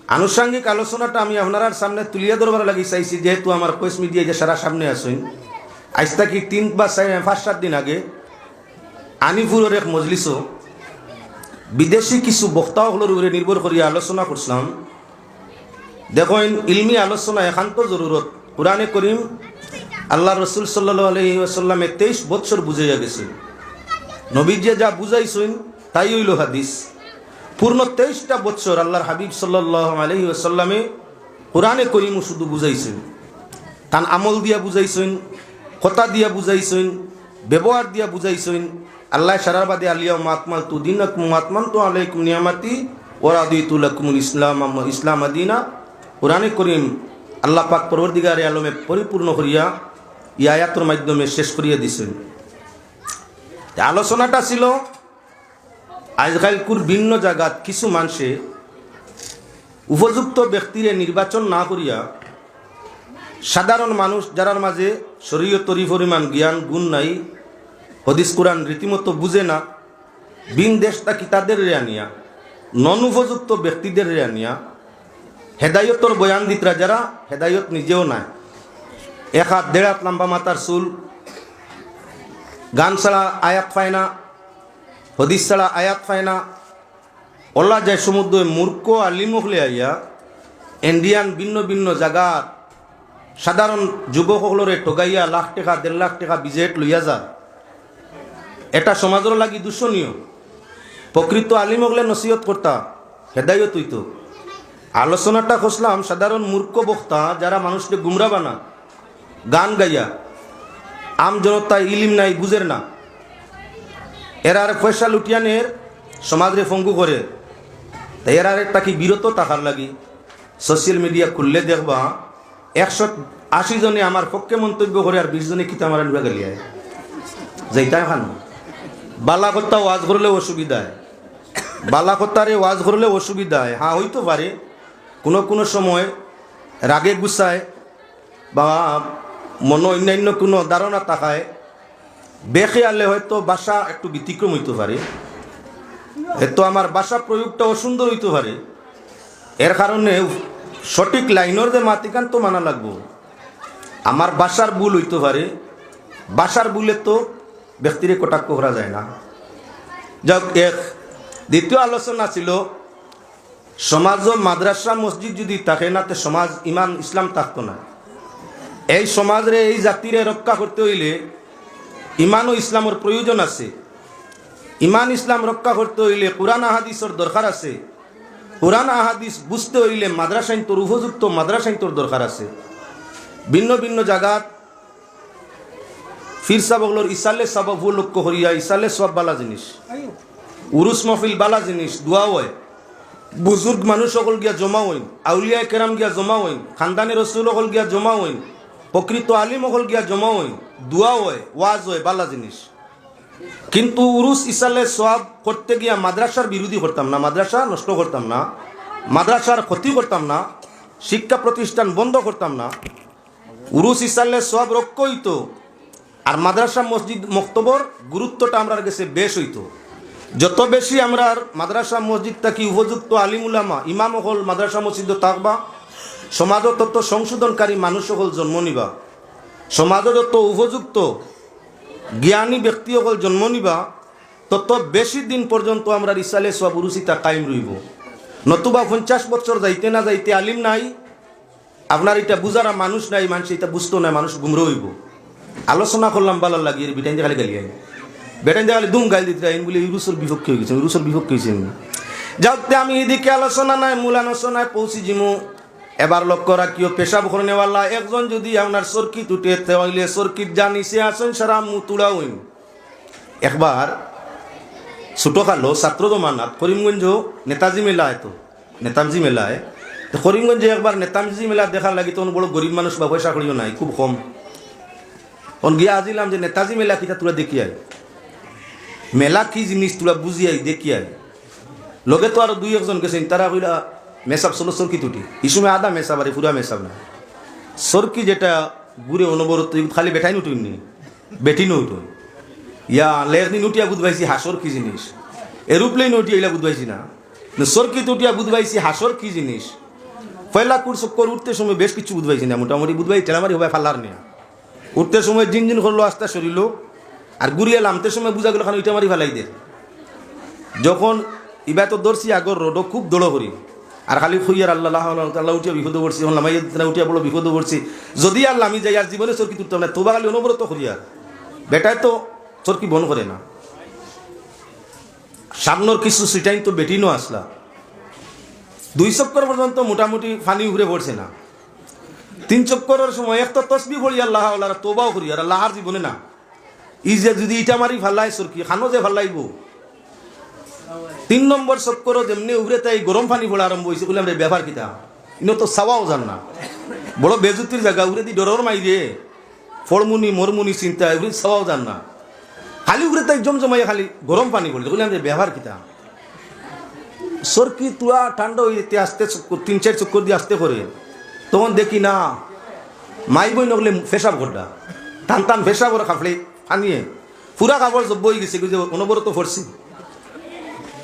আনুষঙ্গিক আলোচনাটা আমি আপনার সামনে তুলিয়া ধরবার লাগি চাইছি, যেহেতু আমার প্রেস মিডিয়া যে সারা সামনে আসুন। আজ থেকে 3 বা 5-7 দিন আগে আনিপুরের এক মজলিসও বিদেশি কিছু বক্তাসকলের উপরে নির্ভর করিয়া আলোচনা করছিলাম। দেখেন, ইলমি আলোচনা একান্ত জরুরত। কুরআনে করিম আল্লাহ রসুল সাল্লাল্লাহু আলাইহি ওয়াসাল্লামে 23 বছর বুঝাইয়া গেছে। নবীজি যা বুঝাইছেন তাই হইল হাদিস। পূর্ণ 23টা বছর আল্লাহর হাবিব সাল্লাল্লাহু আলাইহি ওয়াসাল্লামে কুরআনে করিম শুধু বুঝাইছেন, তান আমল দিয়া বুঝাইছেন, কথা দিয়া বুঝাইছেন, ব্যবহার দিয়া বুঝাইছেন। আল্লাহ সারার বাদে আলিয়াউমা আকমালতু দীনাকুম ওয়া আতমামতু আলাইকুম নিয়ামাতি ওয়া রাদিতু লাকুমুল ইসলাম দীনা। কুরআনে করিম আল্লাহ পাক পরবর্তীকারে আলমে পরিপূর্ণ করিয়া এই আয়াতের মাধ্যমে শেষ করিয়া দিছেন। আলোচনাটা ছিল আজকালকুর ভিন্ন জায়গাত কিছু মানুষে উপযুক্ত ব্যক্তিরে নির্বাচন না করিয়া সাধারণ মানুষ যারার মাঝে শরীয়তরি পরিমাণ জ্ঞান গুণ নাই, হদিস কোরআন রীতিমতো বুঝে না, বিন দেশটা কি তাদের আনিয়া নন উপযুক্ত ব্যক্তিদের আনিয়া হেদায়তর বয়ান দিতরা, যারা হেদায়ত নিজেও নাই। 1 হাত 1.5 হাত লম্বা মাথার চুল, গান ছাড়া আয়াত পায় না, হদিস ছাড়া আয়াত পায় না। ওল্লা যায় সমুদ্রে মূর্খ আলিমকলে আইয়া ইন্ডিয়ান ভিন্ন ভিন্ন জায়গার সাধারণ যুবকসকলরে ঠগাইয়া লাখ টাকা 1.5 লাখ টাকা বিজেট লইয়া যা। এটা সমাজের লাগি দূষণীয়। প্রকৃত আলিমকলে নসিহত করতা, হেদায়ত হইত। আলোচনাটা খুঁজলাম সাধারণ মূর্খ বক্তা যারা মানুষকে গুমরা বানা, গান গাইয়া আম জনতা ইলিম নাই বুঝের না, এরার পয়সা লুটিয়ানের সমাজরে ফঙ্গু করে। তাই এরার তাকে বিরত থাকার লাগি সোশ্যাল মিডিয়া খুললে দেখবা 180 জনে আমার পক্ষে মন্তব্য করে আর 20 জনে কিতা মারা লুয়া গেলিয়ায় যাইতাই খান। বালা কথা ওয়াজ করলে অসুবিধায়, বালা কথারে ওয়াজ করলে অসুবিধায়। হ্যাঁ, হইতে পারে কোনো কোনো সময় রাগে গুছায় বা মনে অন্যান্য কোনো ধারণা থাকায় বেখেয়ালে হয়তো ভাষা একটু ব্যতিক্রম হইতে পারে, হয়তো আমার ভাষা প্রয়োগটা অসুন্দর হইতে পারে। এর কারণে সঠিক লাইনের যে মাতিকান্ত মানা লাগবো। আমার ভাষার ভুল হইতে পারে, ভাষার ভুলে তো ব্যক্তিরে কটাক্ষ করা যায় না। যাক, দ্বিতীয় আলোচনা ছিল সমাজ মাদ্রাসা মসজিদ যদি থাকে না তো সমাজ ইমান ইসলাম থাকতো না। এই সমাজরে এই জাতিরে রক্ষা করতে হইলে ইমান ও ইসলামের প্রয়োজন আছে। ইমান ইসলাম রক্ষা করতে হইলে কুরআন আহাদিসের দরকার আছে। কুরআন আহাদিস বুঝতে হইলে মাদ্রাসাইন তোর উপযুক্ত মাদ্রাসাইন তোর দরকার আছে। ভিন্ন ভিন্ন জায়গাত ফির সাবগলোর ইসালে সাবব লক্ষ্য করিয়া ইসালে সব বালা জিনিস, উরুস মহফিল বালা জিনিস, দোয়া হয়, বুজুর্গ মানুষ সকল গিয়া জমা হইন, আউলিয়া কেরাম গিয়া জমা হইন, খানদানি রসুল সকল গিয়া জমা হইন, প্রকৃত আলিম সকল গিয়া জমা হইন, দোয়া হয়, ওয়াজ হয়, বালা জিনিস। কিন্তু উরুস ইসালে সব করতে গিয়া মাদ্রাসার বিরোধী করতাম না, মাদ্রাসা নষ্ট করতাম না, মাদ্রাসার ক্ষতি করতাম না, শিক্ষা প্রতিষ্ঠান বন্ধ করতাম না। উরুস ইসালে সব রক্ষ হইতো আর মাদ্রাসা মসজিদ মক্তবর গুরুত্বটা আমরা কাছে বেশ হইতো। যত বেশি আমরা মাদ্রাসা মসজিদ থাকি উপযুক্ত আলিমুলামা ইমাম হল মাদ্রাসা মসজিদ থাকবা, সমাজও তত সংশোধনকারী মানুষ হল জন্ম নিবা, সমাজও যত উপযুক্ত জ্ঞানী ব্যক্তি হল জন্ম নিবা, তত বেশি দিন পর্যন্ত আমরা ইসালে সব উরুসিতা কায়েম রইব। নতুবা 50 বছর যাইতে না যাইতে আলিম নাই, আপনার এটা বুঝারা মানুষ নাই, মানুষ এটা বুঝতো না, মানুষ গুমরা হইব। আলোচনা করলাম ভালো লাগে, বেটাইন দেখালে গালি আই, বেটাইন দেখালে দুম গাল দিতে আইন বলে ইউরুসের বিপক্ষে হয়ে গেছে, ইউরুসের বিপক্ষে হয়েছে। যাতে আমি এদিকে আলোচনা নাই মূল আলোচনায় পৌঁছি জিমু। এবার লক্ষ্য রাখিও পেশাব করনেওয়ালা একজন যদি আপনার সর্কিট উঠে তাহলে সর্কিট যা নিচে আসেন সারা মুতুড়া হইন। একবার ছোটখালো ছাত্র জমানাত করিমগঞ্জ নেতাজি মেলায়, তো নেতাজি মেলায় করিমগঞ্জে একবার নেতাজি মেলা দেখার লাগি তখন বড় গরিব মানুষ বা পয়সা করিও নাই, খুব কম। তখন গিয়া আজিলাম যে নেতাজি মেলা কিটা তোরা দেখি আয়, মেলা কি জিনিস তোরা বুঝি আই দেখি আয়। লগে তো আরো 2-1 গেছেন, তারা কইলা মেসাব চলো সরকি তুটি, এই সময় আদা মেসাব আর পুরা মেসাব না। সরকি যেটা ঘুরে অনবরত খালি বেঠাই নুটুননি, বেটি নৌটুন ইয়া লেখনি নুটিয়া বুধবাইছি হাসর কি জিনিস, এরোপ্লেন উঠিয়া এগুলা বুধবাইছি না, সরকি তুটিয়া বুধবাইছি হাসর কি জিনিস। পয়লা কুর চক্কর উঠতে সময় বেশ কিছু বুধবাইছি না, মোটামুটি বুধবাই টেলামারি হবে ফাল্লার নেয়া। উঠতে সময় জিন করলো, আস্তে সরিল, আর গুড়িয়ে নামতে সময় বুঝা গেল খান ওইটা মারি ফেলাই দে। যখন ইবা তো দৌড়ছি আগর রোডও খুব দৌড়ো করি, আর খালি খুইয়ার আল্লাহ আল্লাহ উঠিয়া বিপদ পড়ছি, লামাইয়া উঠিয়া বলো বিপদ পড়ছি, যদি আল্লাহ আমি যাই আর জীবনে চরকি তুলতাম না, তোবা খালি অনবরত করিয়ার বেটায় তো চরকি বন করে না। সামনের কিছু সিটাইন তো বেটিনও আসলা, 2 চক্কর পর্যন্ত মোটামুটি ফানি উড়ে পড়ছে না। 3 চক্করের সময় এক তো তসবি পড়ি আল্লাহ আল্লাহ তোবাও করি আর আল্লাহর জীবনে না। ই যে যদি ইটা মারি ফাল্লাই চরকি খানো যে ফাল্লাইব। 3 নম্বর চক্করও যেমনি উড়ে তাই গরম পানি পড়া আরম্ভ হয়েছে, বলে আমরা ব্যবহার কিতা ইনো তো চাওয়াও জান না, বড় বেজুতির জায়গা, উড়ে দি ডরর মাইরে ফড়মুনি মরমুনি চিন্তা উড়ে চাওয়াও জান না, খালি উড়ে তাই জমজমাইয়া খালি গরম পানি পড়ছে, বলে আমরা ব্যবহার কিতা। সরকি তুয়া ঠান্ডা হয়ে যেতে আসতে 3-4 চক্কর দিয়ে আসতে করে, তখন দেখি না মাই বই নগলে ফেসাব ঘরটা টান টান ফেসাব ওরা খাফলে আনিয়ে পুরা কাপড় জব্ব হয়ে গেছে, অনবরত পড়ছি।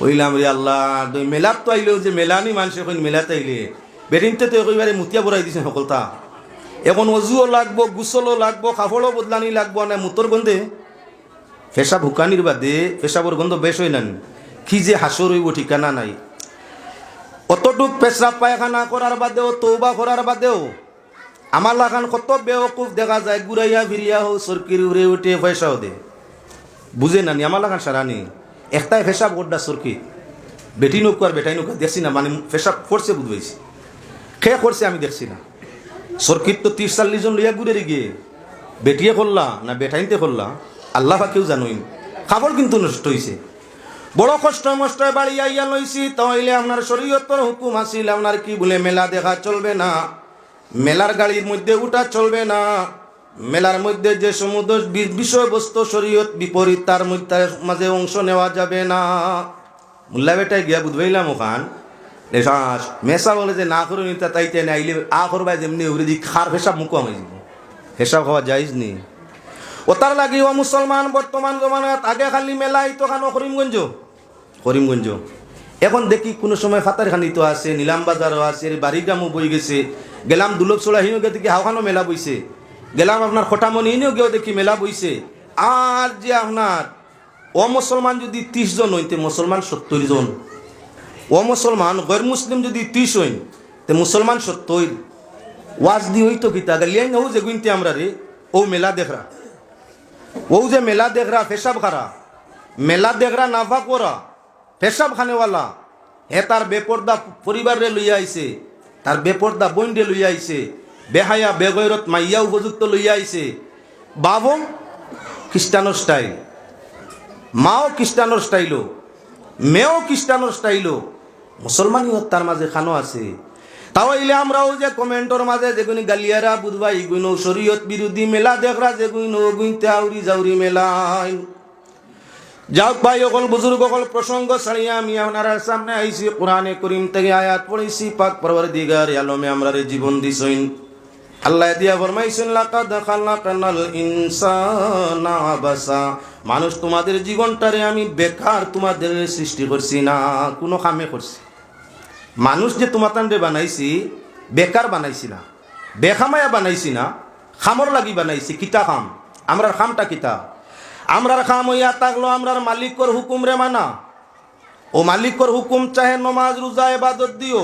বললাম রে আল্লাহ, মেলাত তো আইলেও যে মেলানি মানুষ এখন মেলাতে আইলে বেটিনতে তো একেবারে মুতিয়া বড়াই দিছে সকলতা। এখন অজুও লাগবো, গুসলও লাগবো, কাপড়ও বদলানি লাগবো না, মুতর গন্ধে ফেসাব হুকানির বাদে ফেসাবর গন্ধ বেশ হয় না, কি যে হাসর হইব ঠিকানা নাই। অতটুক পেশাব পায়খানা করার বাদেও, তৌবা করার বাদেও আমার লাগান কত বেওকুফ দেখা যায়, ঘুরাইয়া ফিরিয়া হো সরকির উড়ে উঠে পয়সাও দে, বুঝে নানি আমার লাগান সারানি একটাই ফেসাব গোড্ডা সরকি বেটি নৌকো আর বেটাই নৌকা দেখছি না, মানে ফেসাব করছে বুঝবাইছি, খেয়ে করছে আমি দেখছি না। সরকির তো 30-40 জন লইয়া ঘুরে গিয়ে বেটিয়ে করলা না বেটাইনতে করলা আল্লাহ বা কেউ জানোই। খাবার কিন্তু নষ্ট হয়েছে, বড় কষ্ট মষ্ট বাড়ি আইয়া লইছি, তাহলে আপনার শরীয়তর হুকুম আসিল আপনার কি বলে মেলা দেখা চলবে না, মেলার গাড়ির মধ্যে উঠা চলবে না, মেলার মধ্যে যে সমুদ্র বিষয়বস্তু শরীয়ত বিপরীত তার মধ্যে মাঝে অংশ নেওয়া যাবে না। মুল্লা বেটাই গিয়া বুঝবাইলাম ওখান মেসা বলে যে না করে নিতে তাইতে আইলে আ করবাই যেমনি উড়ে দি খার ফেসাব মুখো আমি যাব, ফেসাব খাওয়া যাইজ নি। ওতার লাগি ও মুসলমান বর্তমান জমানাত আগে খালি মেলাই তো খানো করিমগঞ্জ, এখন দেখি কোনো সময় ফাতারখানি তো আছে, নিলাম বাজারও আছে, বাড়িগ্রামও বই গেছে, গেলাম দুলক চোলা হিনো গে দেখি হাওখানো মেলা বইছে, গেলাম আপনার খটামনি হিনেও গেও দেখি মেলা বইছে। আর যে আপনার ও মুসলমান যদি 30 জন হইতে মুসলমান 70 জন, ও মুসলমান গैर মুসলিম যদি 30 হইন তে মুসলমান 70। ওয়াজ দি হইতো কিতা গালিয়াই না, ও যে গুনতে আমরা রে ও মেলা দেখরা, ও যে মেলা দেখরা পেশাব খারা, মেলা দেখরা নাফা করা পেশাব খানেওয়ালা, হে তার বেপর্দা পরিবারে লইয়া আইছে, তার বেপর্দা বইন্ডে লইয়া আইছে, বেহায়া বেগৈরত মাইয়া উপযুক্ত লইয়া আইছে, বাবম খ্রিস্টানোর স্টাইল, মাও খ্রিস্টানোর স্টাইলও, মেয়েও খ্রিস্টানোর স্টাইলও, মুসলমানই তার মাঝে খানো আছে। তাহলে আমরাও যে কমেন্টর মাঝে যেগুনি গালিয়ারা বুধবা ইগুইনো শরীয়ত বিরোধী মেলা দেখরা যেগুইনো গুইতে আউরি জাউরি মেলাই। যাক ভাই অকল বুজুর্গ অকল প্রসঙ্গ ছাড়িয়া আমি আপনার সামনে আইছি, কোরআনে করিম থেকে আয়াত পড়েছি, পাক পরওয়ারদিগার আলমে আমরারে জীবন দিছইন। আল্লাহ দিয়া ফরমাইছেন লাকাদ খালাকানাল ইনসানা আবাসা, মানুষ তোমাদের জীবনটারে আমি বেকার তোমাদের সৃষ্টি করছি না, কোনো কামে করছি। মানুষ যে তোমাদের বানাইছি বেকার বানাইছি না, বেখামায়া বানাইছি না, খামর লাগি বানাইছি। কিতা খাম? আমরার খামটা কিতা? আমরার খাম হইয়া থাকলো আমরার মালিকর হুকুম রে মানা। ও মালিকর হুকুম চাহে নমাজ রোজা ইবাদত দিও,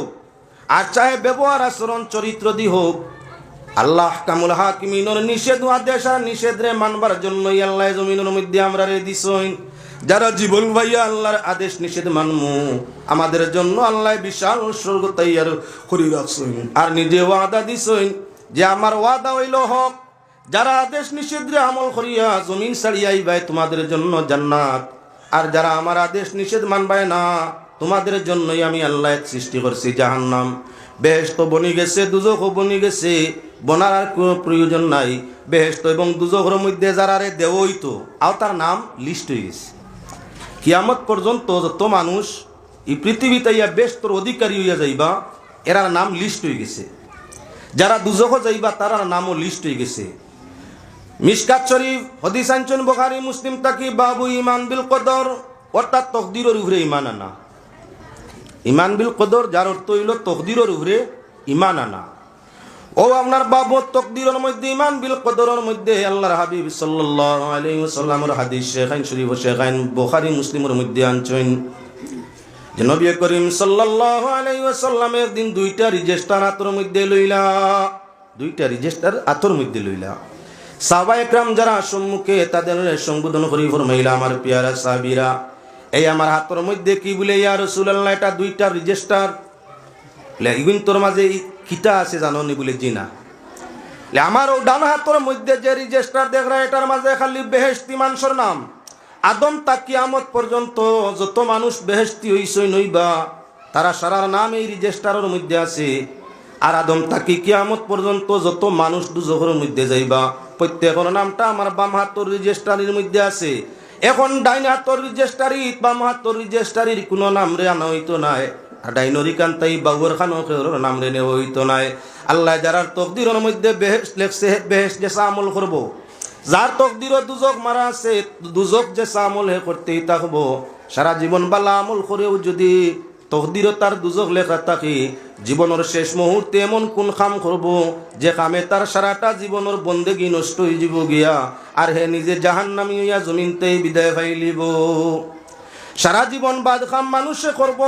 আর চাহে ব্যবহার আচরণ চরিত্র দি হোক। আল্লাহ কামুল হাকিমিনর নিষেধ আদেশ আর নিষেধ রে মানবার জন্যই আল্লাহ জমিনের মধ্যে আমরা রে দিছইন। যারা জীবন ভাইয়া আল্লাহর আদেশ নিষেধ মানমু, আমাদের জন্য আল্লাহ বিশাল স্বর্গ তৈয়ার করে রাখছইন। আর নিজে ওয়াদা দিছইন যে আমার ওয়াদা হইল হক, যারা আদেশ নিষেধ রে আমল করিয়া জমিন ছাড়িয়াই ভাই তোমাদের জন্য জান্নাত, আর যারা আমার আদেশ নিষেধ মানবায় না তোমাদের জন্যই আমি আল্লাহ সৃষ্টি করছি জাহান্নাম। বেহেশত বনি গেছে, দুজখও বনি গেছে, বনার আর কোনো প্রয়োজন নাই। বেহেশত এবং দুজখের মধ্যে যারা রে দেওই তো আর তার নাম লিস্ট হয়ে গেছে। কিয়ামত পর্যন্ত যত মানুষ এই পৃথিবীতে ইয়া বেশতর অধিকারী হইয়া যাইবা এরার নাম লিস্ট হয়ে গেছে। যারা দুজখ যাইবা তারার নামও লিস্ট হয়ে গেছে। মিশকাত শরীফ হাদিস আনছেন বুখারী মুসলিম তাকি বাবু ইমান বিল কদর, অর্থাৎ তকদিরের উপরে ইমান আনা। ইমান বিল কদর যার অর্থ হইল তকদিরের উপরে ইমান আনা। ও আপনার বাবদ তকদিরের মধ্যে ইমান বিল কদরের মধ্যে আল্লাহর হাবিব সাল্লাল্লাহু আলাইহি ওয়াসাল্লামের হাদিস শেখাইন শরীফ শেখাইন বুখারী মুসলিমের মধ্যে আনছেন যে নবী করিম সাল্লাল্লাহু আলাইহি ওয়াসাল্লাম একদিন দুইটা রেজিস্টার হাতের মধ্যে লইলা, দুইটা রেজিস্টার হাতের মধ্যে লইলা। সাহাবায়ে کرام যারা সম্মুখে তাদের সম্বোধন করি ফরমাইলা, আমার পিয়ারা সাহাবীরা, এই আমার হাতের মধ্যে কি বলে ইয়া রাসূলুল্লাহ, এটা দুইটা রেজিস্টার। ইগুন তোর মাঝে কিতা আছে জানো নি বলে, জি না। আমার ও ডান হাতের মধ্যে যে রেজিস্টার দেখরা, এটার মাঝে খালি বেহেশতি মানুষের নাম। আদম তা কিয়ামত পর্যন্ত যত মানুষ বেহেশতি হইছই নইবা, তারা সারার নাম এই রেজিস্টারের মধ্যে আছে। আর আদম তাকি কিয়ামত পর্যন্ত যত মানুষ দুজখের মধ্যে যাইবা, প্রত্যেকের নামটা আমার বাম হাতের রেজিস্টারের মধ্যে আছে। এখন ডাইন হাতের রেজিস্টারি বাম হাতের রেজিস্টারির কোনো নাম রে আনা হইতো নাই, আর ডাইনরি কান্তাই বাবুর খানোর নাম রে নেওয়া হইতো নাই। আল্লাহ যারার তকদিরের মধ্যে বেহেশত লেখছে, বেহেশত যে আমল করবো, যার তকদিরও দুজক মারা আছে, দুজক যে আমল হে করতেই থাকবো। সারা জীবন বালা আমল করেও যদি তকদিরও তার দুজক লেখা থাকে, জীবনের শেষ মুহূর্তে এমন কোন কাম করব যে কামে তার সারাটা জীবনের বন্দেগি নষ্ট হয়ে যাব গিয়া, আর হে নিজে জাহান্নামী হইয়া জমিনতেই বিদায় পাইলিব। সারা জীবন বাদ কাম মানুষে করব,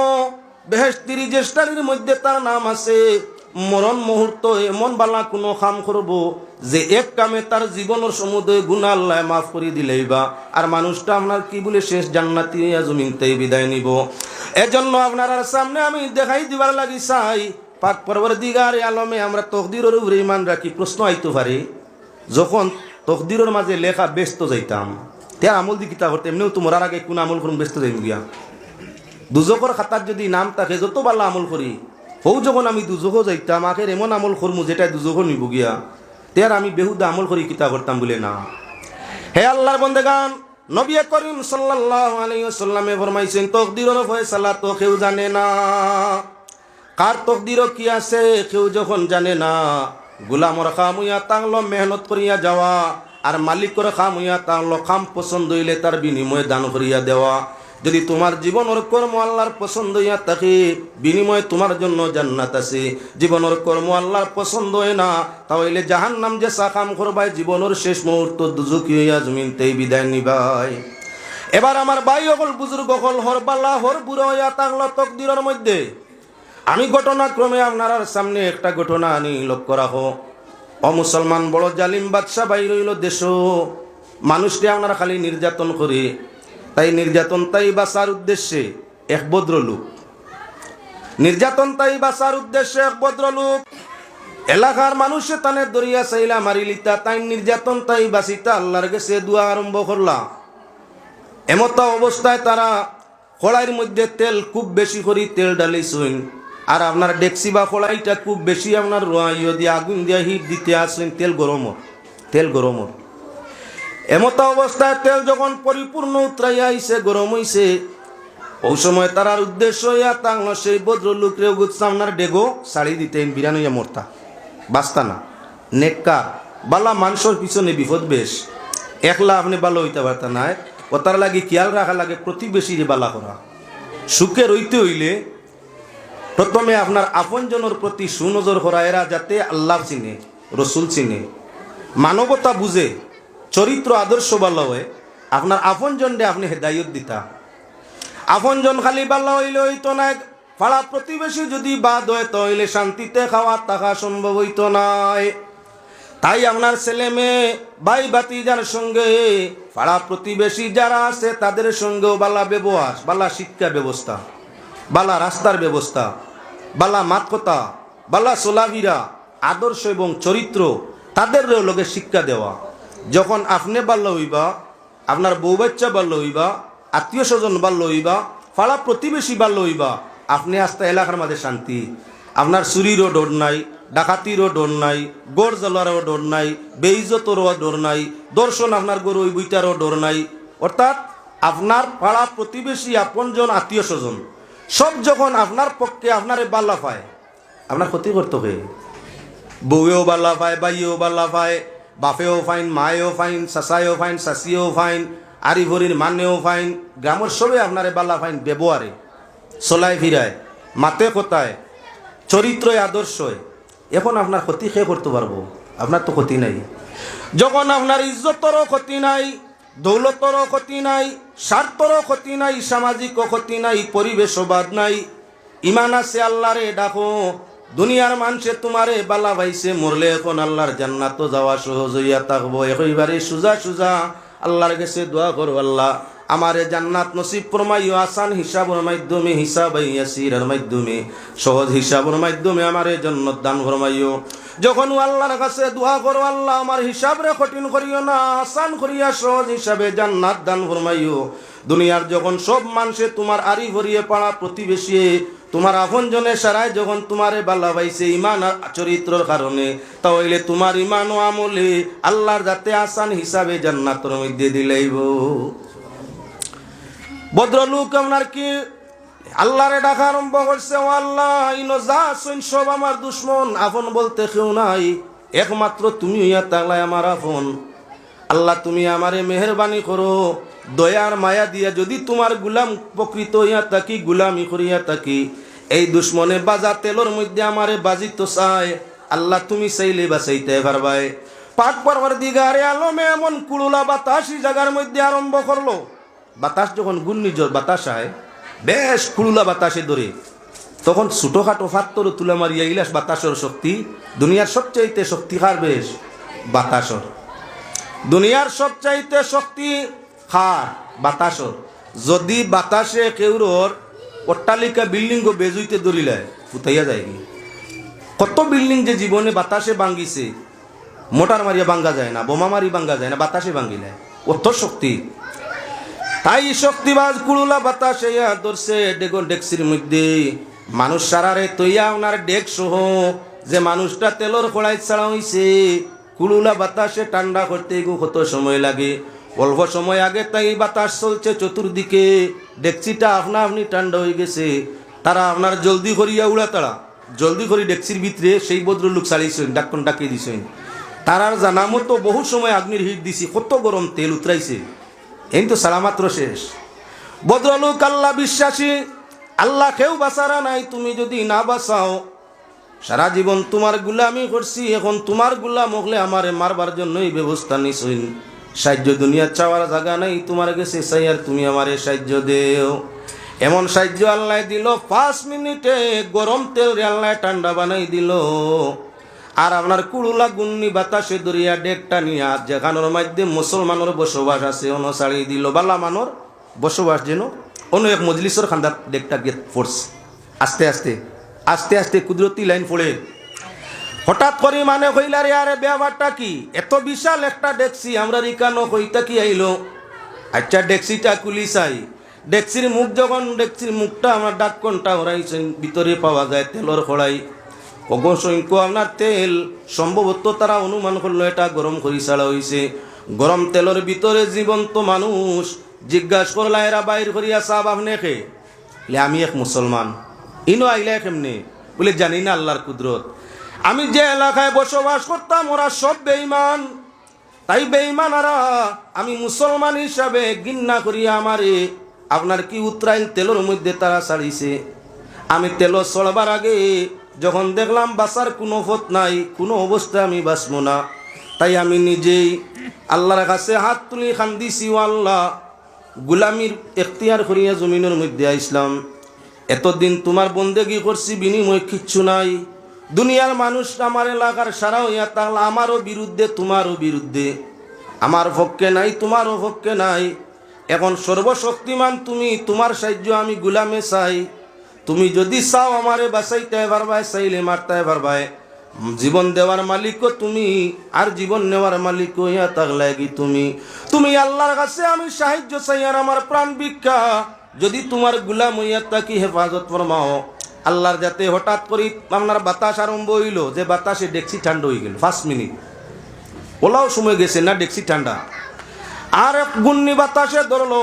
বেহেশতি রেজিস্টারির মধ্যে তার নাম আছে। মরণ মুহূর্ত এমন বালা কোনো কাম করব যে এক কামে তার জীবনের সমুদয় গুনাহ আল্লাহ মাফ করে দিলেই বা, আর মানুষটা আপনার কি বলে শেষ জান্নাতি হইয়া জমিনতেই বিদায় নিব। এজন্য আপনার সামনে আমি দেখাই দিবার লাগি চাই, পাক পরবর্তীগার আলমে আমরা তকদিরের উপরে ইমান রাখি। প্রশ্ন আইতে পারে, যখন তকদিরের মাঝে লেখা ব্যস্ত যাইতাম, তে আমল দি কিতা করতে, এমনিও তো মরার আগে কোন আমল করুন ব্যস্ত যাইম গিয়া। দুজকর খাতার যদি নাম থাকে, যত বালা আমল করি, হৌ যখন আমি দুজকও যাইতাম, আখের এমন আমল করমু যেটা দুজকও নিব গিয়া, তেয়ার আমি বেহুদা আমল করি কিতা করতাম বলে না। হে আল্লাহর বন্দেগান, নবী করিম সাল্লাল্লাহু আলাইহি ওয়াসাল্লামে ফরমাইছেন, তকদিরের ফয়সালা তো কেউ জানে না। কার তকদিরও কি আছে কেউ যখন জানে না, গোলামর কাম হইয়া তাংলো মেহনত করিয়া যাওয়া, আর মালিকর কাম হইয়া তাংলো কাম পছন্দ হইলে তার বিনিময়ে দান করিয়া দেওয়া। যদি তোমার জীবনের কর্ম আল্লাহর পছন্দ হইয়া থাকে, বিনিময়ে তোমার জন্য জান্নাত আছে। জীবনের কর্ম আল্লাহর পছন্দ হয় না, তাহলে জাহান্নাম যে সাকাম করবাই, জীবনের শেষ মুহূর্ত দুজকি হইয়া জমিনতেই বিদায় নিবাই। এবার আমার ভাই হল, বুজুর্গ হল, হরবাল্লা হর বুড়ো হইয়া তাংলো তকদিরের মধ্যে। আমি ঘটনাক্রমে আপনার সামনে একটা ঘটনা আনি, লক্ষ্য রাখো। অমুসলমান বড় জালিম বাদশা বাইর হইল দেশ, মানুষটি আপনারা খালি নির্যাতন করে। তাই নির্যাতন তাই বাঁচার উদ্দেশ্যে এক ভদ্রলোক, নির্যাতন তাই বাঁচার উদ্দেশ্যে এক ভদ্রলোক এলাকার মানুষে তানে দরিয়া চাইলা মারি লিতা, তাই নির্যাতন তাই বাঁচিতা আল্লাহর কাছে দোয়া আরম্ভ করলা। এমত অবস্থায় তারা কড়াইয়ের মধ্যে তেল খুব বেশি করে তেল ডালিছুন, আর আপনার ডেকসি বা কড়াইটা খুব বেশি আপনার ইয়ে দিয়ে আগুন দিয়ে হিট দিতে আসেন, তেল গরমর। এমত অবস্থায় তেল যখন পরিপূর্ণ উতরাইয়া আইছে, গরম হইছে, ওই সময় তারার উদ্দেশ্য হইয়া তাংলো সেই ভদ্রলোকরে আপনার ডেগো শাড়ি দিতেন, বিরান হইয়া মরতা, বাঁচতা না। নেককার বালা মানুষের পিছনে বিপদ বেশ, একলা আপনি ভালো হইতে পারতা না। ও তার লাগে খেয়াল রাখা লাগে প্রতিবেশী বালা করা। সুখে রইতে হইলে প্রথমে আপনার আপনজনের প্রতি সুনজর করা, এরা যাতে আল্লাহ চিনে, রসুল চিনে, মানবতা বুঝে, চরিত্র আদর্শ ভালো হয়। আপনার আপনজনরে আপনি হেদায়ত দিতা। আপনজন খালি ভালো হইলে হইতো না, পাড়া প্রতিবেশী যদি বাদ হয় তাহলে শান্তিতে খাওয়া থাকা সম্ভব হইতো নাই। তাই আপনার ছেলে মেয়ে ভাই ভাতিজার সঙ্গে পাড়া প্রতিবেশী যারা আছে তাদের সঙ্গেও বালা ব্যবহার, বালা শিক্ষা ব্যবস্থা, বালা রাস্তার ব্যবস্থা, বালা মাতকতা, বালা চলাফেরা, আদর্শ এবং চরিত্র তাদের লগে শিক্ষা দেওয়া। যখন আপনি ভালো হইবা, আপনার বউ বাচ্চা ভালো হইবা, আত্মীয় স্বজন ভালো হইবা, পাড়া প্রতিবেশী ভালো হইবা, আপনি আস্তে এলাকার মাঝে শান্তি। আপনার চুরিরও ডর নাই, ডাকাতিরও ডর নাই, গড় জ্বলারও ডর নাই, বেইজ্জতরও ডর নাই, দর্শন আপনার গরু বইটারও ডর নাই। অর্থাৎ আপনার পাড়া প্রতিবেশী, আপনজন, আত্মীয় স্বজন সব যখন আপনার পক্ষে আপনারে বাল্লা পায়, আপনার ক্ষতি করতে হবে। বউয়েও বাল্লা পায়, বাইয়েও বাল্লা পায়, বাপেও ফাইন, মায়েও ফাইন, চাচাইও ফাইন, চাচিও ফাইন, আরি ভরির মানেও ফাইন, গ্রামের সবে আপনারে বাল্লা ফাইন। ব্যবহারে, চলাই ফিরায়, মাতে কথায়, চরিত্রই আদর্শই এখন আপনার ক্ষতি কে করতে পারবো? আপনার তো ক্ষতি নাই। যখন আপনার ইজ্জতরও ক্ষতি নাই, দৌলতরও ক্ষতি নাই, স্বার্থরও ক্ষতি নাই, সামাজিক ক্ষতি নাই, পরিবেশও বাদ নাই, ইমান আছে, আল্লাহরে ডাকো। দুনিয়ার মানুষে তোমারে বালা ভাইছে, মরলে এখন আল্লাহর জান্নাত যাওয়া সহজ হইয়া থাকবো। একেবারে সুজা সুজা আল্লাহর কাছে দোয়া করো, আল্লাহ আমারে জান্নাত নসিব ফরমাইও। আসান হিসাবের মাধ্যমে, হিসাব ইয়াসিরের মাধ্যমে, সহজ হিসাবের মাধ্যমে আমারে জান্নাত দান ফরমাইও। যখন আল্লাহর কাছে দোয়া করো, আল্লাহ আমার হিসাব রে কঠিন করিও না, আসান করিয়া সহজ হিসাবে জান্নাত দান ফরমাইও। দুনিয়ার যখন সব মানুষে তোমার আরি ভরিয়ে পাড়া প্রতিবেশী, তোমার আপন জনে সারায় যখন তোমারে বালা পাইছে ইমান আর চরিত্রের কারণে, তাহলে তোমার ইমান ও আমলে আল্লাহর যাতে আসান হিসাবে জান্নাতের মধ্যে দিলাইব। ভদ্রলোক আপনার কি আল্লাহরে ডাকা আরম্ভ করছে, ও আল্লাহ ইনো যা আছেন সব আমার দুশ্মন, আপন বলতে কেউ নাই, একমাত্র তুমি হইয়া তাগলাই আমার আপন। আল্লাহ তুমি আমারে মেহরবানি করো, দয়ার মায়া দিয়া যদি তোমার গুলাম প্রকৃত হইয়া থাকি, গুলামি করিয়া থাকি, এই দুশ্মনে বাজা তেলর মধ্যে আমারে বাজিত চায়, আল্লাহ তুমি চাইলে বাঁচাইতে পারবাই। পাক পরওয়ারদিগারে আলমে এমন কুড়ুলা বাতাসি জায়গার মধ্যে আরম্ভ করলো। বাতাস যখন ঘূর্ণিঝড় বাতাস হয়, বেশ কুড়ুলা বাতাসে ধরে, তখন ছোটোখাটো ফাত্তর তুলে মারিয়া ইলাস বাতাসর শক্তি। দুনিয়ার সবচাইতে শক্তি কার? বেশ বাতাসর। দুনিয়ার সবচাইতে শক্তি কার? বাতাসর। যদি বাতাসে কেউর অট্টালিকা বিল্ডিং বেজুইতে ধরিলায় ফুটাইয়া যায় কি? কত বিল্ডিং যে জীবনে বাতাসে ভাঙ্গিছে, মোটার মারিয়া ভাঙ্গা যায় না, বোমা মারি ভাঙ্গা যায় না, বাতাসে ভাঙ্গিলায়, অত শক্তি। তাই শক্তিবাজ কুড়ুলা বাতাসে ধরছে ডেকসির মধ্যে। মানুষ সারারে তৈয়া ওনার ডেক সহ যে মানুষটা তেলর খোড়াই ছাড়া হইছে, কুড়ুলা বাতাসে ঠান্ডা করতে কত সময় লাগে। অল্প সময় আগে তাই বাতাস চলছে চতুর্দিকে, ডেকচিটা আপনা আপনি ঠান্ডা হয়ে গেছে। তারা আপনার জলদি করিয়া উড়া, তারা জলদি করে ডেকচির ভিতরে সেই ভদ্রলোক ছাড়িয়েছেন, ডাক্কন ডাকিয়ে দিছেন। তারার জানা মতো বহু সময় আগ্নির হিট দিছি, কত গরম তেল উতরাইছে, এই তো সালামাত্র শেষ। ভদ্রলোক আল্লাহ বিশ্বাসী, আল্লাহ কেউ বাঁচারা নাই, তুমি যদি না বাঁচাও, সারা জীবন তোমার গুলামি করছি, এখন তোমার গুলাম হলে আমারে মারবার জন্যই ব্যবস্থা নিছইন। সাহায্য দুনিয়া চাওয়ার জায়গা নাই, তোমার কাছে চাই আর তুমি আমারে সাহায্য দেও। এমন সাহায্য আল্লাহ দিল, 5 মিনিটে গরম তেল আল্লাহ ঠান্ডা বানাই দিল। আর আপনার কুড়ুলা গুন্নি বাতাসে দরিয়া ডেকটা নিয়া যেখানোর মধ্যে মুসলমানের বসবাস আছে অন্য ছাড়িয়ে দিল। বালা মানোর বসবাস যেন অন্য এক মজলিসের খান্দার ডেকটা গিয়ে পড়ছে। আস্তে আস্তে আস্তে আস্তে কুদরতি লাইন পড়ে হঠাৎ করে মানে কইলারে, আরে ব্যাপারটা কি? এত বিশাল একটা ডেকসি আমরা রিকানো কইতা কি আইলো? আচ্ছা ডেকসিটা কুলি চাই। ডেকসির মুখ যখন, ডেকসির মুখটা আমার ডাককনটা হরাইছেন, ভিতরে পাওয়া যায় তেলর খড়াই, অগসংখ্য আপনার তেল। সম্ভবত তারা অনুমান করলো এটা গরম করি ছাড়া হয়েছে। গরম তেলের ভিতরে জীবন্ত মানুষ। জিজ্ঞাসা করলা এরা বাইর করিয়া সাহাব আপনি কে? আমি এক মুসলমান। ইনো আইলা কেমনে? বলে জানি না আল্লাহর কুদরত। আমি যে এলাকায় বসবাস করতাম ওরা সব বেঈমান, তাই বেঈমানারা আমি মুসলমান হিসাবে ঘৃণা করিয়া আমারে আপনার কি উতরাইল তেলের মধ্যে তারা ছাড়িছে। আমি তেল চড়বার আগে যখন দেখলাম বাঁচার কোনো পথ নাই, কোনো অবস্থায় আমি বাঁচব না, তাই আমি নিজেই আল্লাহর কাছে হাত তুলি খান্দিছি, ও আল্লাহ গুলামির এখতিয়ার করিয়া জমিনের মধ্যে আইসলাম। এতদিন তোমার বন্দেগি করছি, বিনিময় কিচ্ছু নাই। দুনিয়ার মানুষ আমার এলাকার সারা হইয়া তাহলে আমারও বিরুদ্ধে, তোমারও বিরুদ্ধে, আমার পক্ষে নাই, তোমারও পক্ষে নাই। এখন সর্বশক্তিমান তুমি, তোমার সাহায্য আমি গুলামে চাই। তুমি যদি চাও আমারে বাঁচাইতে পারবাই, চাইলে মারতে পারবাই। জীবন দেওয়ার মালিকও তুমি, আর জীবন নেওয়ার মালিক হইয়া থাকলে কি তুমি। তুমি আল্লাহর কাছে আমি সাহায্য চাই আর আমার প্রাণ ভিক্ষা, যদি তোমার গুলাম হইয়া থাকি হেফাজত ফরমাও। আল্লাহর যাতে হঠাৎ করে আপনার বাতাস আরম্ভ হইল, যে বাতাসে ডেকসি ঠান্ডা হয়ে গেল। 5 মিনিট ওলাও সময় গেছে না, ডেকসি ঠান্ডা। আর এক গুন্নি বাতাসে ধরলো,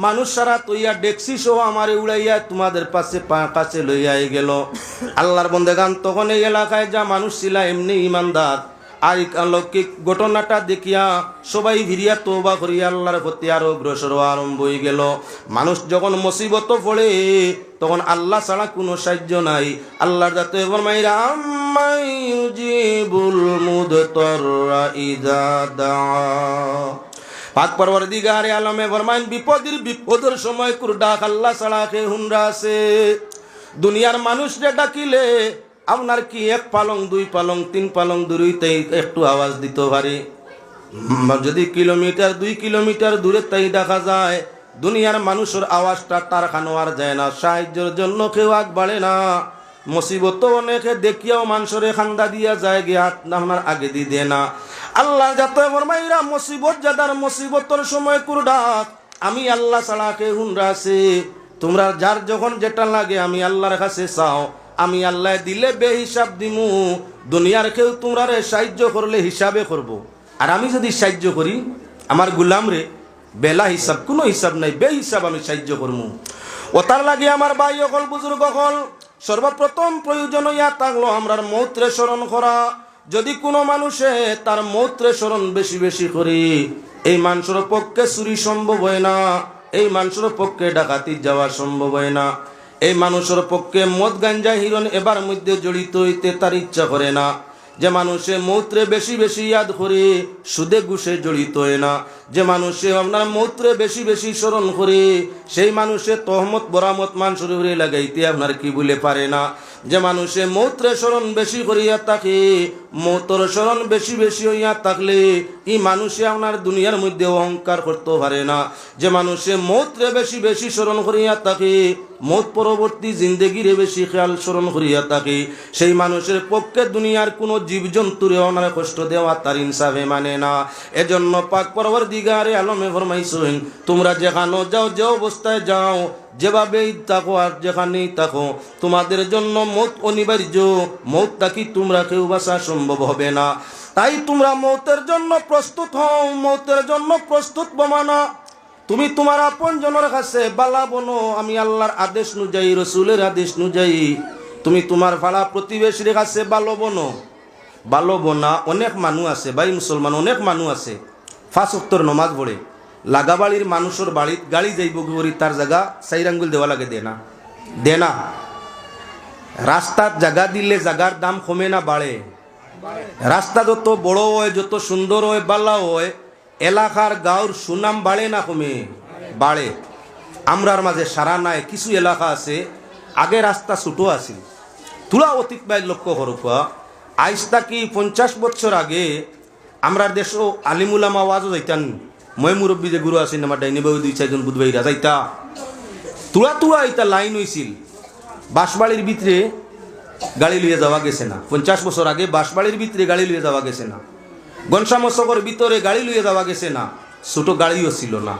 মানুষ সারা তৈয়া ডেকসি সহ আমারে উড়াইয়া তোমাদের কাছে লইয়াই গেল। আল্লাহর বন্দেগান তখন এই এলাকায় যা মানুষ ছিল এমনি ইমানদার, আর অলৌকিক ঘটনাটা দেখিয়া সবাই ভিড়িয়া তওবা করিয়া আল্লাহর প্রতি আরো অগ্রসর আরম্ভ হয়ে গেল। মানুষ যখন মুসিবত পড়ে তখন আল্লাহ ছাড়া কোনো সাহায্য নাই। আল্লাহর যাতে ফরমাইরা আম্মাই ইউজিবুল মুদতাররা ইযা দাআ। পাক পরওয়ারদিগারে আলমে ফরমাইন বিপদের সময় কুর ডাক আল্লাহ ছাড়া কে হুনরা আছে। দুনিয়ার মানুষরে ডাকিলে আপনার কি এক পালং দুই পালং তিন পালং দূরেই একটু আওয়াজ দিতে পারে। যদি কিলোমিটার 2 কিলোমিটার দূরে তাই দেখা যায়, দুনিয়ার মানুষের আওয়াজটা তার খানোয়ার যায় না। সাহায্যের জন্য কেউ আগ বাড়ে না। মুসিবত অনেকে দেখিয়াও মানুষরে খান্দা দিয়া যায় গিয়ে হাত আপনার আগে দিয়ে দেয় না। আল্লাহ যাতে ফরমাইরা মুসিবত যাদার মুসিবতের সময় কুর ডাক আমি আল্লাহ ছাড়া কে হুনরা আছে। তোমরা যার যখন যেটা লাগে আমি আল্লাহর কাছে চাও, আমি আল্লাহ দিলে বেহিসাব দিমু। দুনিয়ার কেউ তোমরা সাহায্য করলে হিসাবে করব। আর আমি যদি সাহায্য করি আমার গুলাম রে বেলা হিসাব কোনো হিসাব নাই, বেহিসাব আমি সাহায্য করবো। ও তার লাগে আমার ভাই অকল বুজুর্গ অকল সর্বপ্রথম প্রয়োজন ইয়া থাকলো আমরার মৌত্রে স্মরণ করা। যদি কোনো মানুষে তার মৌত্রে স্মরণ বেশি বেশি করে, এই মানুষের পক্ষে চুরি সম্ভব হয় না, এই মানুষের পক্ষে ডাকাতি যাওয়া সম্ভব হয় না, এই মানুষের পক্ষে মদ গাঞ্জা হিরণ এবার মধ্যে জড়িত হইতে তার ইচ্ছা করে না। যে মানুষে মৌত্রে বেশি বেশি ইয়াদ করে সুদে ঘুষে জড়িত হয় না। যে মানুষে আপনার মৌত্রে বেশি বেশি স্মরণ করে সেই মানুষে তহমত বরামত মানুষের উপরে লাগাইতে আপনার কি বলে পারে না। যে মানুষে মৌত্রে স্মরণ বেশি করিয়া থাকে, মৌতর স্মরণ বেশি বেশি হইয়া থাকলে এই মানুষে আপনার দুনিয়ার মধ্যে অহংকার করতে পারে না। যে মানুষে মৌত্রে বেশি বেশি স্মরণ করিয়া থাকে, মৌত পরবর্তী জিন্দেগিরে বেশি খেয়াল স্মরণ করিয়া থাকে, সেই মানুষের পক্ষে দুনিয়ার কোনো জীবজন্তুরে ওনার কষ্ট দেওয়া তার ইনসাফে মানে না। এজন্য পাক পরওয়ারদিগারে আলমে ফরমাইছেন তোমরা যেখানে যাও, যে অবস্থায় যাও, যেভাবেই থাকো আর যেখানেই থাকো, তোমাদের জন্য মৌত অনিবার্য। মৌত থাকি তোমরা কেউ বাঁচা সম্ভব হবে না। তাই তোমরা মৌতের জন্য প্রস্তুত হও, মৌতের জন্য প্রস্তুত বমানা। তুমি তোমার আপন জনের কাছে বালা বনো, আমি আল্লাহর আদেশ অনুযায়ী রসুলের আদেশ অনুযায়ী তুমি তোমার ভাড়া প্রতিবেশীর কাছে ভালো বনো। ভালো বোনা অনেক মানুষ আছে ভাই, মুসলমান অনেক মানুষ আছে 5 ওয়াক্তের নমাজ পড়ে, লাগাবাড়ির মানুষের বাড়িত গাড়ি যাইব করি তার জায়গা 4 আঙ্গুল দেওয়া লাগে, দে না। রাস্তার জায়গা দিলে জায়গার দাম কমে না বাড়ে। রাস্তা যত বড় হয়, যত সুন্দর হয়, বালা হয়, এলাকার গাঁর সুনাম বাড়ে না কমে? বাড়ে। আমরার মাঝে সারা নাই। কিছু এলাকা আছে আগে রাস্তা ছোট আছিল, তুলা অতীত বাই লক্ষ্য করুকা আইস থাকি 50 বছর আগে আমরা দেশ আলিমুলামা ওয়াজও যাইতান। মই মুরব্বী যে গুরু আছেন আমার ডাইনি বাবু 2-4 বুধবাইরা যাইতা, তুলা তুলা এটা লাইন হয়েছিল। বাঁশবাড়ির ভিতরে গাড়ি লিয়ে যাওয়া গেছে না। 50 বছর আগে বাঁশবাড়ির ভিতরে গাড়ি লিয়ে যাওয়া গেছে না। গনসামসগর ভিতরে গাড়ি লিয়ে যাওয়া গেছে না, ছোট গাড়িও ছিল না।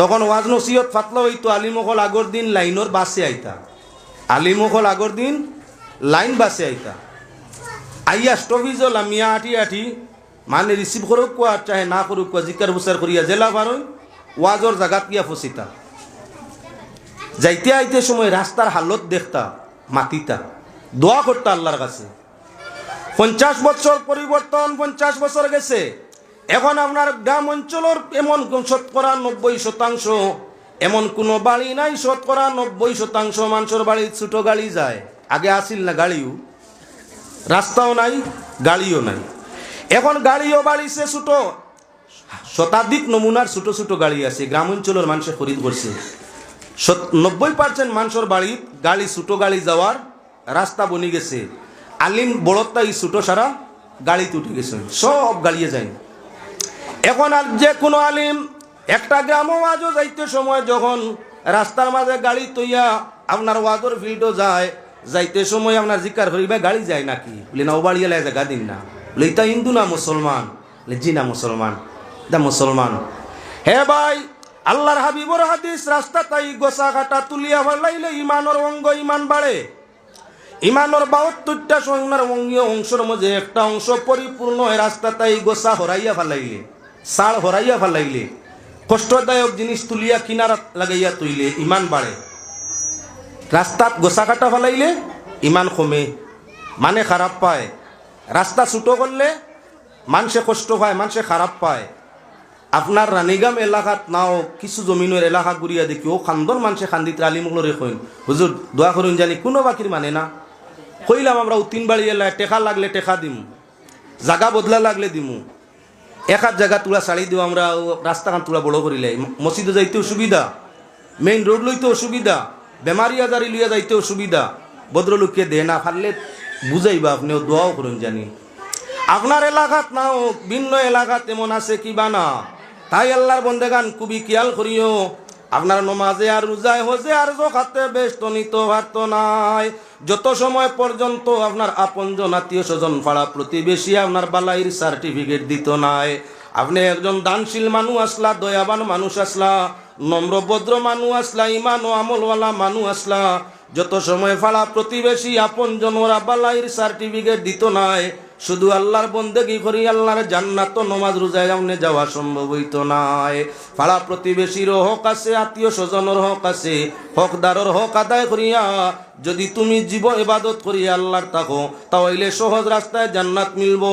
তখন ওয়াজ নসিহত ফাতলা হইতো। আলিমকল আগর দিন লাইনের বাসে আইতা, আলিমকল আগর দিন লাইন বাসে আইতা। আইয়া স্টপিজল মিয়া আঠি আঠি মানে রিসিভ করুক কোয়া চাহে না করুক কোয়া জিকার বুসার করিয়া জেলা বারোই ওয়াজর জাগাত গিয়া ফসিতা। যাইতে আইতে সময় রাস্তার হালত দেখতা, মাতিতা, দোয়া করতা আল্লাহর কাছে। 50 বছর পরিবর্তন, 50 বছর গেছে। এখন আপনার গ্রাম অঞ্চলের এমন 90% এমন কোনো বাড়ি নাই, 90% মানুষের বাড়ি ছোট গাড়ি যায়। আগে আসিল না গাড়িও, রাস্তাও নাই, গাড়িও নাই। এখন গাড়িও বাড়িছে ছোট, শতাধিক নমুনার ছোট ছোট গাড়ি আছে। গ্রাম অঞ্চলের মানুষে খরিদ করছে। 90% মানুষের বাড়ি গাড়ি, ছোট গাড়ি যাওয়ার রাস্তা বনি গেছে। আলিম বড়তা এই ছোট সারা গাড়িতে উঠে গেছে, সব গাড়িয়ে যায়। এখন আর যে কোনো আলিম একটা গ্রাম ওয়াজও যাইতে সময় যখন রাস্তার মাঝে গাড়ি তৈয়া আপনার ওয়াজর ফিল্ডও যায়, যাইতে সময় আপনার জিকার করিবা গাড়ি যায় নাকি বলে না, ও বাড়িয়ে লাগে জায়গা দিন না বলে এটা হিন্দু না মুসলমান, বলে জি না মুসলমান, দা মুসলমান। হে ভাই, আল্লাহর হাবিবর হাদিস রাস্তা তাই গোসা কাটা তুলিয়া ফেলাইলে ইমানের অঙ্গ ইমান বাড়ে। ইমানের 72টা সোনার অঙ্গীয় অংশের মধ্যে একটা অংশ পরিপূর্ণ হয় রাস্তা তাই গোসা হরাইয়া ফেলাইলে, সাড় হরাইয়া ফেলাইলে, কষ্টদায়ক জিনিস তুলিয়া কিনারা লাগাইয়া তুইলে ইমান বাড়ে। রাস্তাত গোসা কাটা ফেলাইলে ইমান কমে, মানে খারাপ পায়। রাস্তা ছোট করলে মানুষে কষ্ট পায়, মানুষে খারাপ পায়। আপনার রানীগাম এলাকাত নাও কিছু জমিনের এলাকা ঘুরিয়া দেখি ও খান্দন মানুষে খান্দিতে আলিমগুলোরে কইন হুজুর দোয়া করুন জানি কোনো বাকির মানে না। কইলাম আমরা উত্তিন বাড়ি এলাকায় টেকা লাগলে টেকা দিমু, জাগা বদলা লাগলে দিমু, এক হাত জায়গা তুলা শাড়ি দিও, আমরা রাস্তাখান তুলা বড় করিলে মসজিদে যাইতে অসুবিধা, মেইন রোড লইতে অসুবিধা, বেমারি আজারি লইয়া যাইতে অসুবিধা। ভদ্রলোককে দে না পারলে বুঝাইবা আপনিও দোয়াও করুন জানি। আপনার এলাকাত না হোক ভিন্ন এলাকাত এমন আছে কিবা না, তাই আল্লাহর বন্দেগান খুবই খেয়াল করিও। আপনার নমাজে আর রোজায় হজে আর জকাতে বেষ্টনিত ভাত নাই, যত সময় পর্যন্ত আপনার আপনজন আত্মীয় স্বজন পাড়া প্রতিবেশী আপনার বালাইর সার্টিফিকেট দিত নাই। আপনি একজন দানশীল মানুষ আসলা, দয়াবান মানুষ আসলা, নম্র ভদ্র মানুষ আসলা, ইমান ও আমলওয়ালা মানুষ আসলা, যত সময় পাড়া প্রতিবেশী আপনজন ওরা বালাইর সার্টিফিকেট দিত নাই, শুধু আল্লাহর বন্দেগি করি আল্লাহর জান্নাত নমাজ রোজায় আমনে যাওয়া সম্ভব হইত নাই। পাড়া প্রতিবেশীর হক আছে, আত্মীয় স্বজনের হক আছে, হকদারর হক আদায় করিয়া যদি তুমি জীব ইবাদত করিয়া আল্লাহর থাকো তাহলে সহজ রাস্তায় জান্নাত মিলব।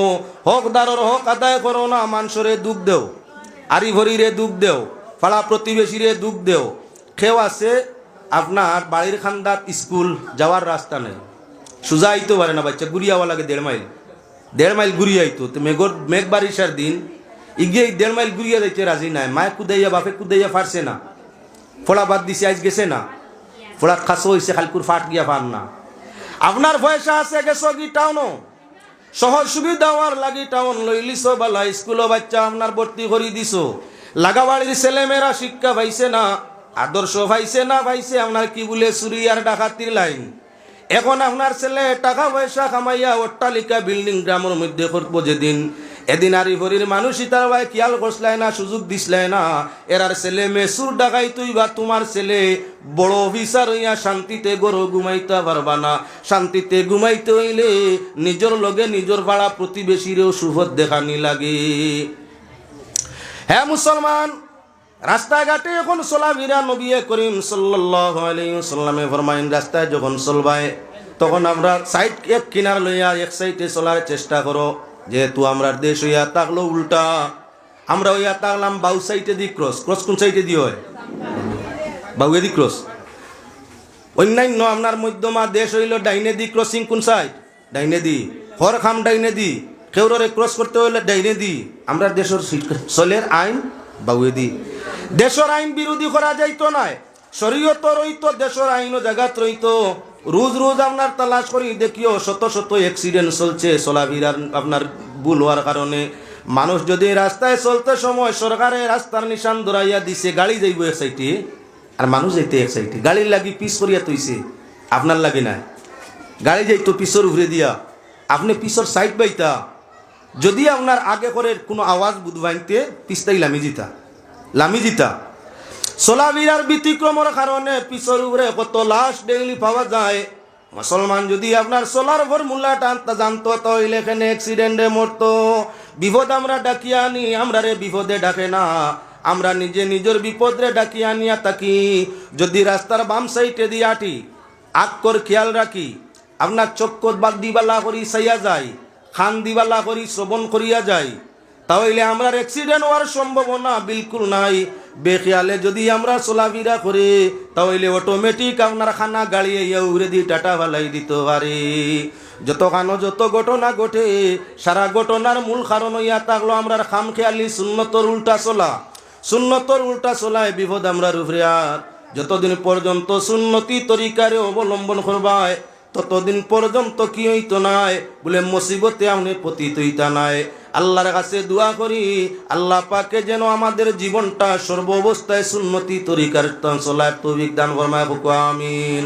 হকদারর হক আদায় করো না, মানুষরে দুঃখ দেও, আরি ভরিরে দুঃখ দেও, পাড়া প্রতিবেশীরে দুঃখ দেও। কেউ আছে আপনার বাড়ির খান্দাত স্কুল যাওয়ার রাস্তা নেই, সোজা আইতে পারে না, বাচ্চা ঘুরিয়াওয়া লাগে 1.5 মাইল ঘুরিয়ে আইতো। তো মেঘ বারিশার দিন ইগিয়ে 1.5 মাইল ঘুরিয়ে যাইতে রাজি নাই, মায়ে কুদাইয়া বাপে কুদাইয়া ফারছে না, ফোড়া বাদ দিছে আজ গেছে না, ফোড়া খাসো হয়েছে খালকুর ফাট গিয়া পান না। আপনার পয়সা আছে গেছো কি টাউনও, সহজ সুবিধা হওয়ার লাগি টাউন লইলিছো, বালা স্কুলও বাচ্চা আপনার ভর্তি করি দিছো, লাগাবাড়ির ছেলেমেয়েরা শিক্ষা পাইছে না, আদর্শ পাইছে না, পাইছে আপনার কি বলে চুরি আর ডাকাতির লাইন। এখন আপনার ছেলে টাকা পয়সা কামাইয়া অট্টালিকা বিল্ডিং গ্রামের মধ্যে করবো যেদিন, এদিন আরি ভরির মানুষই তার ভাই খেয়াল করসলাই না, সুযোগ দিসলাই না। এরার ছেলে মেসুর ডাকাই তুই বা তোমার ছেলে বড় অফিসার হইয়া শান্তিতে গরু ঘুমাইতে পারবা না। শান্তিতে ঘুমাইতে হইলে নিজের লগে নিজের পাড়া প্রতিবেশীরও সুফত দেখানি লাগে। হ্যাঁ মুসলমান, রাস্তাঘাটে এখন চলাফেরা নবী করিম সাল্লাল্লাহু আলাইহি ওয়াসাল্লামে ফরমাইন, রাস্তায় যখন চলবায় তখন আমরা সাইড এক কিনার লইয়া এক সাইডে চলার চেষ্টা করো। যেহেতু আমরা দেশ হইয়া থাকলো উল্টা, আমরা হইয়া থাকলাম বাউ সাইডে দি ক্রস, ক্রস কোন সাইডে দিয়ে হয় বাউয়ে দি ক্রস। অন্যান্য আপনার মধ্যমা দেশ হইল ডাইনে দি ক্রসিং কোন সাইড, ডাইনে দি, হর খাম ডাইনে দি, কেউরে ক্রস করতে হইলে ডাইনে দি। আমরা দেশের চলের আইন বাউয়ে দি, দেশের আইন বিরোধী করা যাইতো না, শরীয়ত রইতো, দেশের আইনও জায়গাত রইতো। রোজ রোজ আপনার তালাশ করি দেখিও শত শত অ্যাক্সিডেন্ট চলছে চলাফেরার আপনার ভুল হওয়ার কারণে। মানুষ যদি রাস্তায় চলতে সময় সরকারে রাস্তার নিশান ধরাইয়া দিছে, গাড়ি যাইব এক সাইডে আর মানুষ যাইতে এক সাইডে, গাড়ির লাগি পিস করিয়া তৈছে, আপনার লাগে না, গাড়ি যাইতো পিছর উভরে দিয়া, আপনি পিছর সাইড পাইতা, যদি আপনার আগে করে কোনো আওয়াজ বুধবাইতে পিছটাই লামি জিতা। চলাফেরার ব্যতিক্রমের কারণে পিছর উপরে কত লাশ ডেইলি পাওয়া যায়। মুসলমান যদি আপনার সোলার ফর্মুলাটা জানতো তাহলে এখানে অ্যাক্সিডেন্টে মরতো। বিপদ আমরা ডাকিয়া আনি, আমরা রে বিপদে ডাকে না, আমরা নিজে নিজের বিপদরে ডাকিয়া আনিয়া থাকি। যদি রাস্তার বাম সাইডে দিয়ে আটি আকর খেয়াল রাখি, আপনার চক্কর বাগ দিবালা করি সাইয়া যায়, খান দিবালা করি শ্রবণ করিয়া যায়, তাহলে আমরা অ্যাক্সিডেন্ট হওয়ার সম্ভাবনা বিলকুল নাই। বেখেয়ালে যদি আমরা চলাফেরা করে তাহলে অটোমেটিক আপনার খানা গাড়ি উড়ে দিয়ে টাটা ফালাই দিতে পারে। যত ঘটনা ঘটে, সারা ঘটনার মূল কারণ হইয়া থাকলো আমরা খামখেয়ালি সুন্নতর উল্টা চলায় বিপদ আমরা উপরে। আর যতদিন পর্যন্ত সুন্নতি তরিকারে অবলম্বন করবায় ততদিন পর্যন্ত কি হইতো নাই বলে মুসিবতে আপনি পতিত হইতা নাই। আল্লাহর কাছে দোয়া করি আল্লাহ পাকে যেন আমাদের জীবনটা সর্ব অবস্থায় সুন্নতি তরিকার চলায় তৌফিক দান ফরমায়। আমিন।